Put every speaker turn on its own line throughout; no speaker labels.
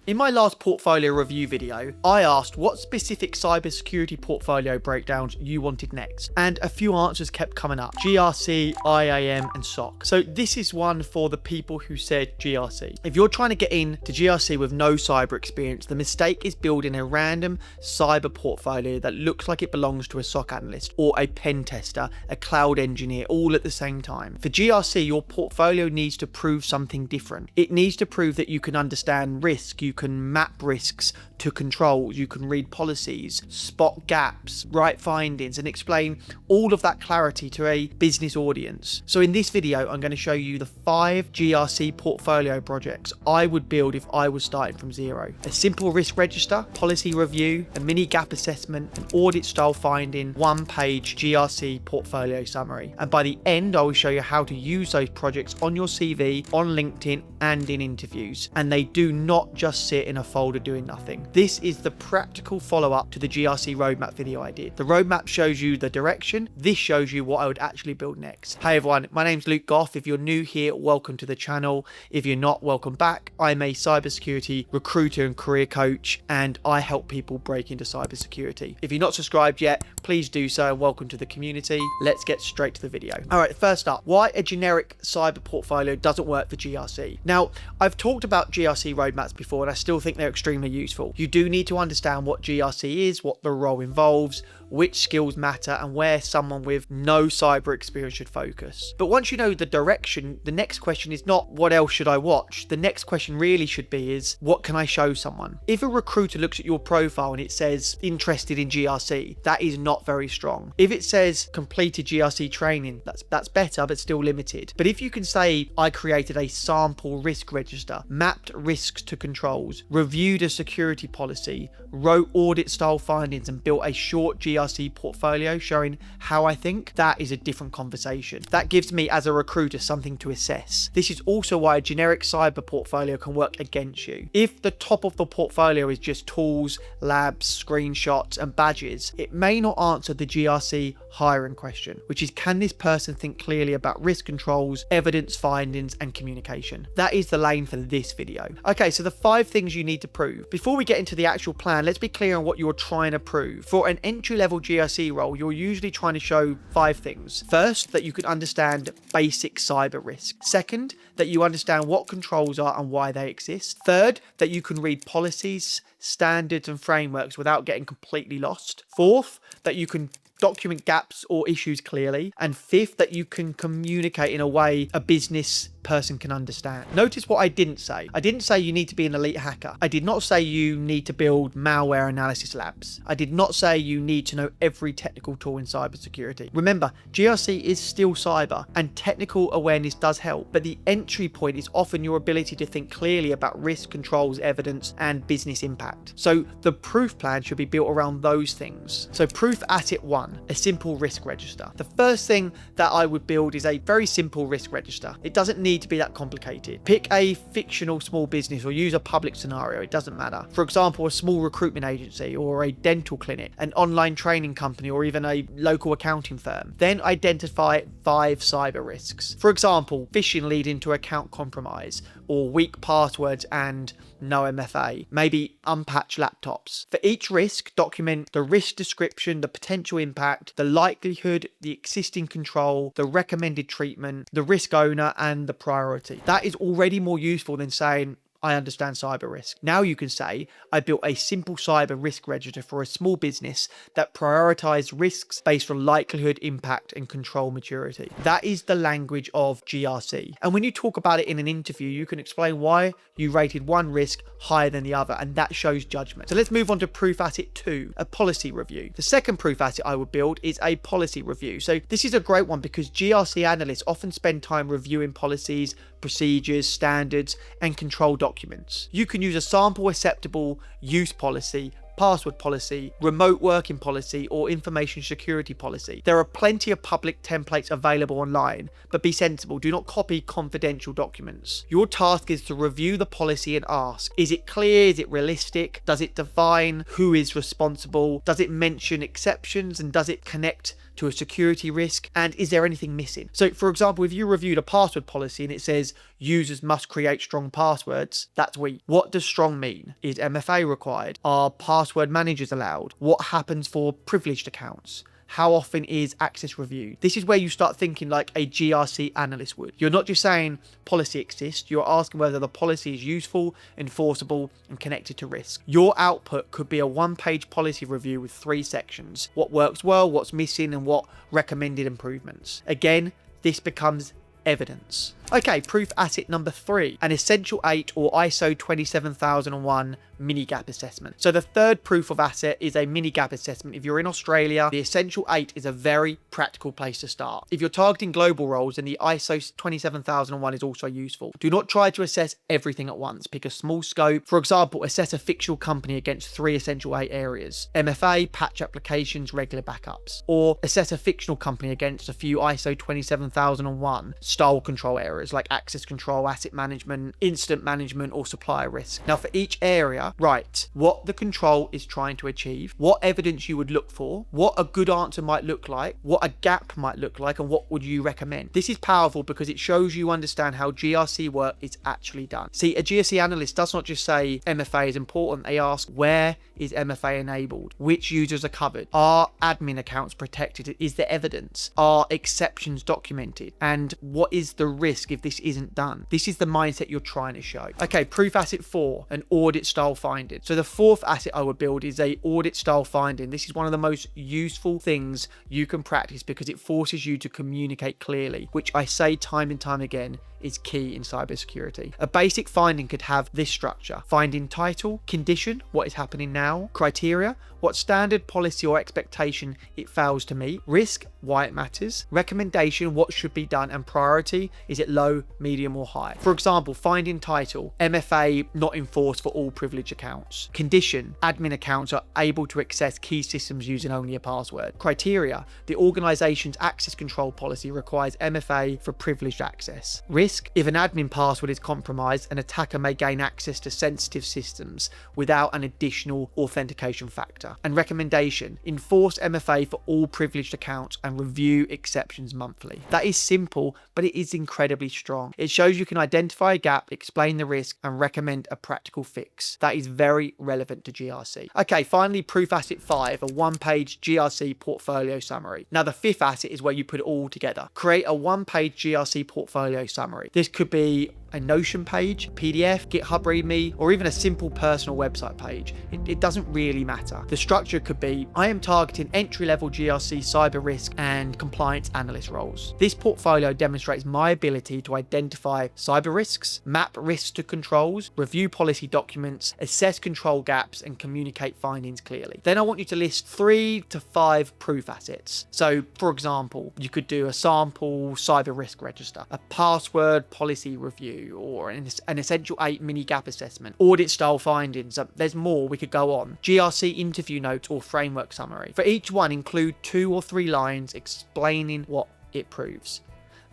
In my last portfolio review video, I asked what specific cybersecurity portfolio breakdowns you wanted next, and a few answers kept coming up: GRC, IAM, and SOC. So this is one for the people who said GRC. If you're trying to get into GRC with no cyber experience, the mistake is building a random cyber portfolio that looks like it belongs to a SOC analyst or a pen tester, a cloud engineer, all at the same time. For GRC, your portfolio needs to prove something different. It needs to prove that you can understand risk, you can map risks to controls, you can read policies, spot gaps, write findings, and explain all of that clarity to a business audience. So in this video, I'm going to show you the 5 GRC portfolio projects I would build if I was starting from zero. A simple risk register, policy review, a mini gap assessment, an audit style finding, 1-page GRC portfolio summary. And by the end, I will show you how to use those projects on your CV, on LinkedIn, and in interviews. And they do not just sit in a folder doing nothing. This is the practical follow-up to the GRC roadmap video I did. The roadmap shows you the direction. This shows you what I would actually build next. Hey everyone, my name's Gough. If you're new here, welcome to the channel. If you're not, welcome back. I'm a cybersecurity recruiter and career coach, and I help people break into cybersecurity. If you're not subscribed yet, please do so, and welcome to the community. Let's get straight to the video. All right, first up, why a generic cyber portfolio doesn't work for GRC. Now, I've talked about GRC roadmaps before, and I still think they're extremely useful. You do need to understand what GRC is, what the role involves, which skills matter, and where someone with no cyber experience should focus. But once you know the direction, the next question is not what else should I watch? The next question really should be is what can I show someone? If a recruiter looks at your profile and it says interested in GRC, that is not very strong. If it says completed GRC training, that's better, but still limited. But if you can say I created a sample risk register, mapped risks to controls, reviewed a security policy, wrote audit style findings, and built a short GRC portfolio showing how I think, that is a different conversation. That gives me as a recruiter something to assess. This is also why a generic cyber portfolio can work against you. If the top of the portfolio is just tools, labs, screenshots, and badges, it may not answer the GRC hiring question, which is, can this person think clearly about risk controls, evidence findings, and communication? That is the lane for this video. Okay, so the 5 things you need to prove. Before we get into the actual plan, let's be clear on what you're trying to prove. For an entry-level GRC role, you're usually trying to show 5 things. First, that you can understand basic cyber risk. Second, that you understand what controls are and why they exist. Third, that you can read policies, standards, and frameworks without getting completely lost. Fourth, that you can document gaps or issues clearly. And fifth, that you can communicate in a way a business person can understand. Notice what I didn't say. I didn't say you need to be an elite hacker. I did not say you need to build malware analysis labs. I did not say you need to know every technical tool in cybersecurity. Remember, GRC is still cyber, and technical awareness does help, but the entry point is often your ability to think clearly about risk, controls, evidence, and business impact. So the proof plan should be built around those things. So proof asset 1, a simple risk register. The first thing that I would build is a very simple risk register. It doesn't need to be that complicated. Pick a fictional small business or use a public scenario, it doesn't matter. For example, a small recruitment agency or a dental clinic, an online training company, or even a local accounting firm. Then identify 5 cyber risks. For example, phishing leading to account compromise, or weak passwords and no MFA. Maybe unpatched laptops. For each risk, document the risk description, the potential impact, the likelihood, the existing control, the recommended treatment, the risk owner, and the priority. That is already more useful than saying, I understand cyber risk. Now you can say, I built a simple cyber risk register for a small business that prioritized risks based on likelihood, impact, and control maturity. That is the language of GRC. And when you talk about it in an interview, you can explain why you rated one risk higher than the other, and that shows judgment. So let's move on to proof asset 2, a policy review. The second proof asset I would build is a policy review. So this is a great one because GRC analysts often spend time reviewing policies, procedures, standards, and control documents. You can use a sample acceptable use policy, password policy, remote working policy, or information security policy. There are plenty of public templates available online, but be sensible. Do not copy confidential documents. Your task is to review the policy and ask, is it clear? Is it realistic? Does it define who is responsible? Does it mention exceptions? And does it connect to a security risk, and is there anything missing? So for example, if you reviewed a password policy and it says users must create strong passwords, that's weak. What does strong mean? Is MFA required? Are password managers allowed? What happens for privileged accounts? How often is access reviewed? This is where you start thinking like a GRC analyst would. You're not just saying policy exists, you're asking whether the policy is useful, enforceable, and connected to risk. Your output could be a one-page policy review with 3 sections: what works well, what's missing, and what recommended improvements. Again, this becomes evidence. Okay, proof asset number 3, an Essential 8 or ISO 27001 mini gap assessment. So the third proof of asset is a mini gap assessment. If you're in Australia, the Essential 8 is a very practical place to start. If you're targeting global roles, then the ISO 27001 is also useful. Do not try to assess everything at once. Pick a small scope. For example, assess a fictional company against 3 Essential 8 areas: MFA, patch applications, regular backups. Or assess a fictional company against a few ISO 27001 style control areas like access control, asset management, incident management, or supplier risk. Now for each area, write what the control is trying to achieve, what evidence you would look for, what a good answer might look like, what a gap might look like, and what would you recommend. This is powerful because it shows you understand how GRC work is actually done. See, a GRC analyst does not just say MFA is important. They ask, where is MFA enabled? Which users are covered? Are admin accounts protected? Is there evidence? Are exceptions documented? And what is the risk if this isn't done? This is the mindset you're trying to show. Okay, proof asset 4, an audit style finding. So the fourth asset I would build is a audit style finding. This is one of the most useful things you can practice because it forces you to communicate clearly, which I say time and time again is key in cybersecurity. A basic finding could have this structure: finding title, condition, what is happening now, criteria, what standard, policy, or expectation it fails to meet, risk, why it matters, recommendation, what should be done, and priority, is it low, medium, or high. For example, finding title, MFA not enforced for all privileged accounts. Condition, admin accounts are able to access key systems using only a password. Criteria, the organization's access control policy requires MFA for privileged access. Risk, if an admin password is compromised, an attacker may gain access to sensitive systems without an additional authentication factor. And recommendation, enforce MFA for all privileged accounts and review exceptions monthly. That is simple, but it is incredibly strong. It shows you can identify a gap, explain the risk, and recommend a practical fix. That is very relevant to GRC. Okay, finally, proof asset 5, a one-page GRC portfolio summary. Now, the fifth asset is where you put it all together. Create a one-page GRC portfolio summary. This could be a Notion page, PDF, GitHub README, or even a simple personal website page. It doesn't really matter. The structure could be, I am targeting entry-level GRC cyber risk and compliance analyst roles. This portfolio demonstrates my ability to identify cyber risks, map risks to controls, review policy documents, assess control gaps, and communicate findings clearly. Then I want you to list 3 to 5 proof assets. So for example, you could do a sample cyber risk register, a password policy review, or an Essential 8 mini gap assessment, audit style findings. There's more, we could go on. GRC interview notes or framework summary. For each one, include 2 or 3 lines explaining what it proves.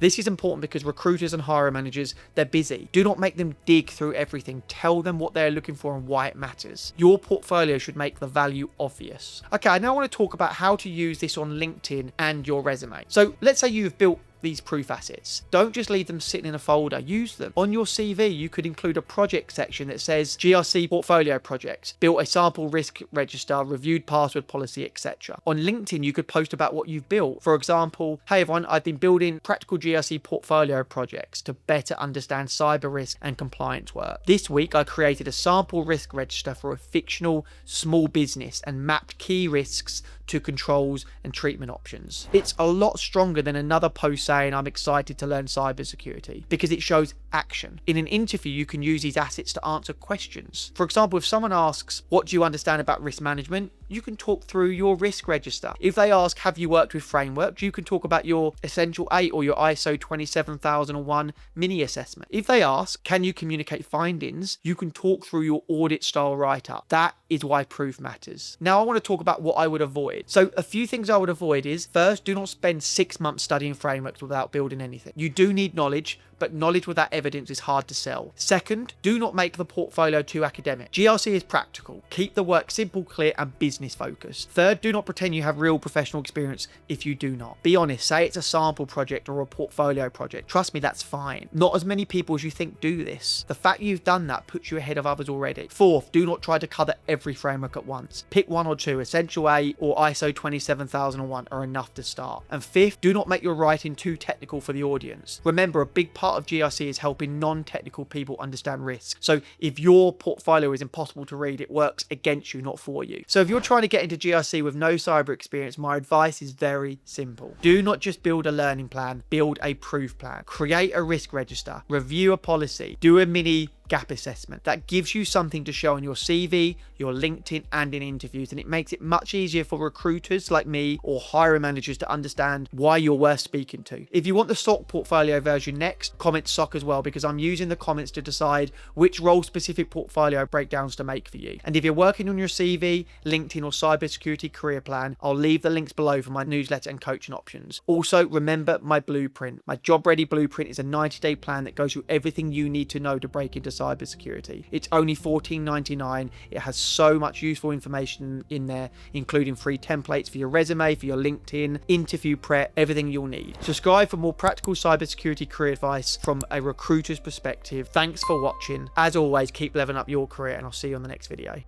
This is important because recruiters and hiring managers, they're busy. Do not make them dig through everything. Tell them what they're looking for and why it matters. Your portfolio should make the value obvious. Okay, I now want to talk about how to use this on LinkedIn and your resume. So let's say you've built these proof assets. Don't just leave them sitting in a folder. Use them. On your CV, you could include a project section that says GRC portfolio project, built a sample risk register, reviewed password policy, etc. On LinkedIn, you could post about what you've built. For example, hey everyone, I've been building practical GRC portfolio projects to better understand cyber risk and compliance work. This week, I created a sample risk register for a fictional small business and mapped key risks to controls and treatment options. It's a lot stronger than another post saying I'm excited to learn cybersecurity because it shows action. In an interview, you can use these assets to answer questions. For example, if someone asks, what do you understand about risk management? You can talk through your risk register. If they ask, have you worked with frameworks? You can talk about your Essential 8 or your ISO 27001 mini assessment. If they ask, can you communicate findings? You can talk through your audit style write-up. That is why proof matters. Now I want to talk about what I would avoid. So a few things I would avoid is, first, do not spend 6 months studying frameworks without building anything. You do need knowledge, but knowledge without evidence is hard to sell. Second, do not make the portfolio too academic. GRC is practical. Keep the work simple, clear, and business focused. Third, do not pretend you have real professional experience if you do not. Be honest, say it's a sample project or a portfolio project. Trust me, that's fine. Not as many people as you think do this. The fact you've done that puts you ahead of others already. Fourth, do not try to cover every framework at once. Pick one or two. Essential 8 or ISO 27001 are enough to start. And fifth, do not make your writing too technical for the audience. Remember, a big part of GRC is helping non-technical people understand risk. So if your portfolio is impossible to read, it works against you, not for you. So if you're trying to get into GRC with no cyber experience, my advice is very simple. Do not just build a learning plan, build a proof plan. Create a risk register, review a policy, do a mini gap assessment. That gives you something to show on your CV, your LinkedIn, and in interviews, and it makes it much easier for recruiters like me or hiring managers to understand why you're worth speaking to. If you want the SOC portfolio version next, comment SOC as well, because I'm using the comments to decide which role-specific portfolio breakdowns to make for you. And if you're working on your CV, LinkedIn, or cybersecurity career plan, I'll leave the links below for my newsletter and coaching options. Also, remember my blueprint. My job-ready blueprint is a 90-day plan that goes through everything you need to know to break into cybersecurity. It's only $14.99. It has so much useful information in there, including free templates for your resume, for your LinkedIn, interview prep, everything you'll need. Subscribe for more practical cybersecurity career advice from a recruiter's perspective. Thanks for watching. As always, keep leveling up your career, and I'll see you on the next video.